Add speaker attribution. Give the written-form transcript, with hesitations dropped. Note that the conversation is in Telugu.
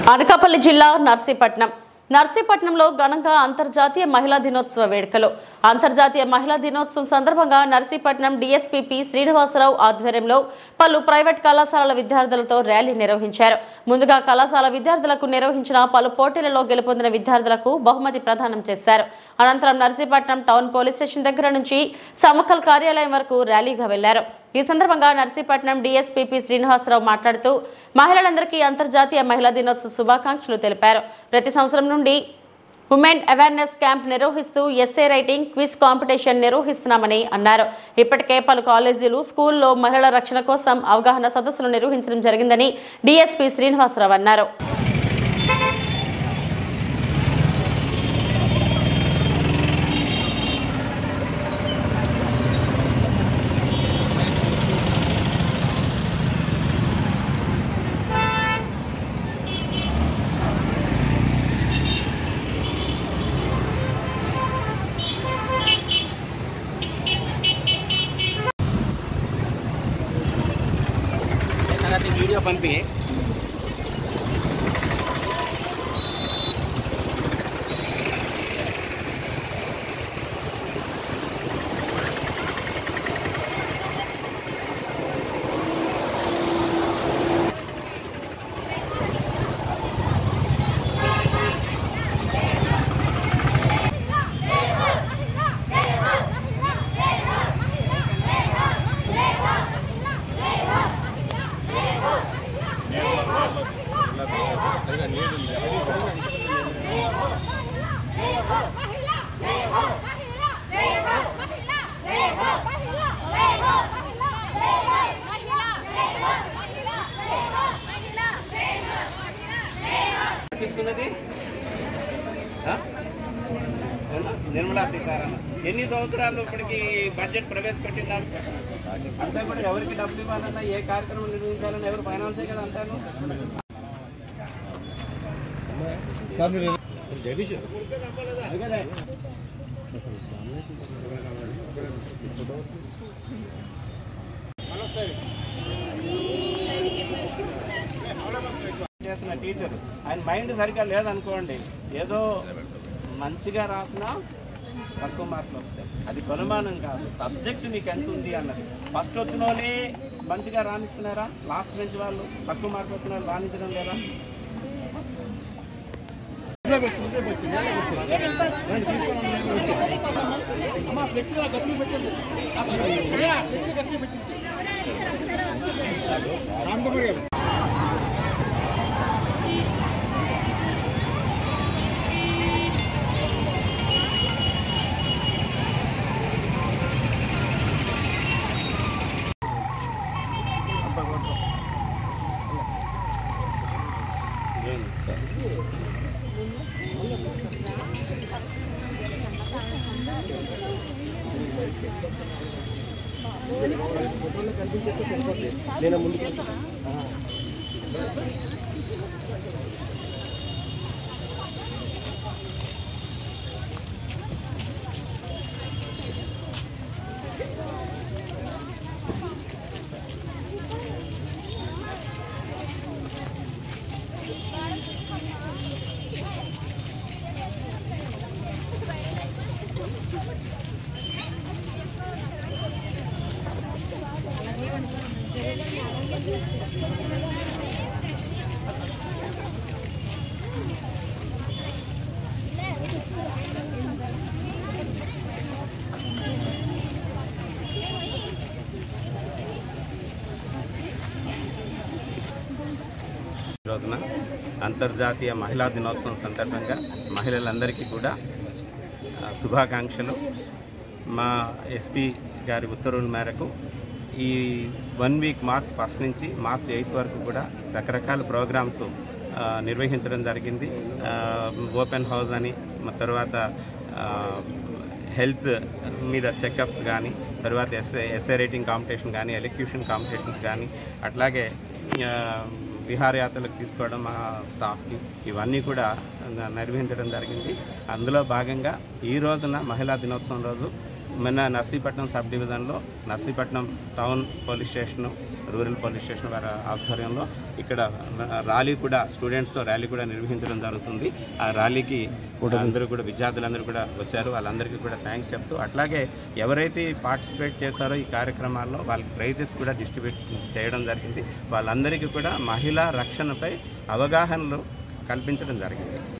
Speaker 1: అనకాపల్లి జిల్లా నర్సీపట్నంలో ఘనంగా అంతర్జాతీయ మహిళా దినోత్సవ వేడుకలు. అంతర్జాతీయ మహిళా దినోత్సవం సందర్భంగా నర్సీపట్నం డీఎస్పీ పి శ్రీనివాసరావు ఆధ్వర్యంలో పలు ప్రైవేట్ కళాశాలల విద్యార్థులతో ర్యాలీ నిర్వహించారు. ముందుగా కళాశాల విద్యార్థులకు నిర్వహించిన పలు పోటీలలో గెలుపొందిన విద్యార్థులకు బహుమతి ప్రదానం చేశారు. అనంతరం నర్సీపట్నం టౌన్ పోలీస్ స్టేషన్ దగ్గర నుంచి సమకల్ కార్యాలయం వరకు ర్యాలీగా వెళ్లారు. ఈ సందర్భంగా నర్సీపట్నం డీఎస్పీ పి శ్రీనివాసరావు మాట్లాడుతూ మహిళలందరికీ అంతర్జాతీయ మహిళా దినోత్సవ శుభాకాంక్షలు తెలిపారు. ప్రతి సంవత్సరం నుండి ఉమెన్ అవేర్నెస్ క్యాంప్ నిర్వహిస్తూ ఎస్ఏ రైటింగ్ క్విజ్ కాంపిటీషన్ నిర్వహిస్తున్నామని అన్నారు. ఇప్పటికే పలు కాలేజీలు, స్కూల్లో మహిళల రక్షణ కోసం అవగాహన సదస్సులు నిర్వహించడం జరిగిందని డీఎస్పీ శ్రీనివాసరావు అన్నారు.
Speaker 2: वीडियो पंपी నిర్మలా సీతారామన్ ఎన్ని సంవత్సరాలు ఇప్పటికి బడ్జెట్ ప్రవేశపెట్టిందా? అంతా కూడా ఎవరికి డబ్బులు ఇవ్వాలన్నా, ఏ కార్యక్రమం నిర్వహించాలన్నా ఎవరు ఫైనాన్సే కదా అంటాను. చేసిన టీచర్ ఆయన మైండ్ సరిగ్గా లేదనుకోండి, ఏదో మంచిగా రాసినా తక్కువ మార్కులు వస్తాయి. అది కొలమానం కాదు, సబ్జెక్ట్ మీకు ఎంత ఉంది అన్నది. ఫస్ట్ వచ్చిన వాళ్ళే మంచిగా రాణిస్తున్నారా? లాస్ట్ బెంచ్ వాళ్ళు తక్కువ మార్కులు వచ్చిన వాళ్ళు రాణించడం లేదా? కనిపించేస్తే సరిపోతుంది. నేను ముందుకు రోజున అంతర్జాతీయ మహిళా దినోత్సవం సందర్భంగా మహిళలందరికీ కూడా శుభాకాంక్షలు. మా ఎస్పీ గారి ఉత్తర్వుల మేరకు ఈ 1 వీక్ మార్చ్ 1 నుంచి మార్చ్ 8 వరకు కూడా రకరకాల ప్రోగ్రామ్స్ నిర్వహించడం జరిగింది. ఓపెన్ హౌస్ అని, తర్వాత హెల్త్ మీద చెకప్స్ కానీ, తర్వాత ఎస్ఏ రైటింగ్ కాంపిటీషన్ కానీ, ఎలక్యూషన్ కాంపిటీషన్స్ కానీ, అట్లాగే విహారయాత్రలకు తీసుకోవడం మా స్టాఫ్కి, ఇవన్నీ కూడా నిర్వహించడం జరిగింది. అందులో భాగంగా ఈ రోజున మహిళా దినోత్సవం రోజు మన నర్సీపట్నం సబ్ డివిజన్లో Narsipatnam town police station, rural police station వారి ఆధ్వర్యంలో ఇక్కడ ర్యాలీ కూడా స్టూడెంట్స్తో ర్యాలీ కూడా నిర్వహించడం జరుగుతుంది. ఆ ర్యాలీకి అందరూ కూడా విద్యార్థులందరూ కూడా వచ్చారు. వాళ్ళందరికీ కూడా థ్యాంక్స్ చెప్తూ, అట్లాగే ఎవరైతే పార్టిసిపేట్ చేశారో ఈ కార్యక్రమాల్లో వాళ్ళకి ప్రైజెస్ కూడా డిస్ట్రిబ్యూట్ చేయడం జరిగింది. వాళ్ళందరికీ కూడా మహిళా రక్షణపై అవగాహనలు కల్పించడం జరిగింది.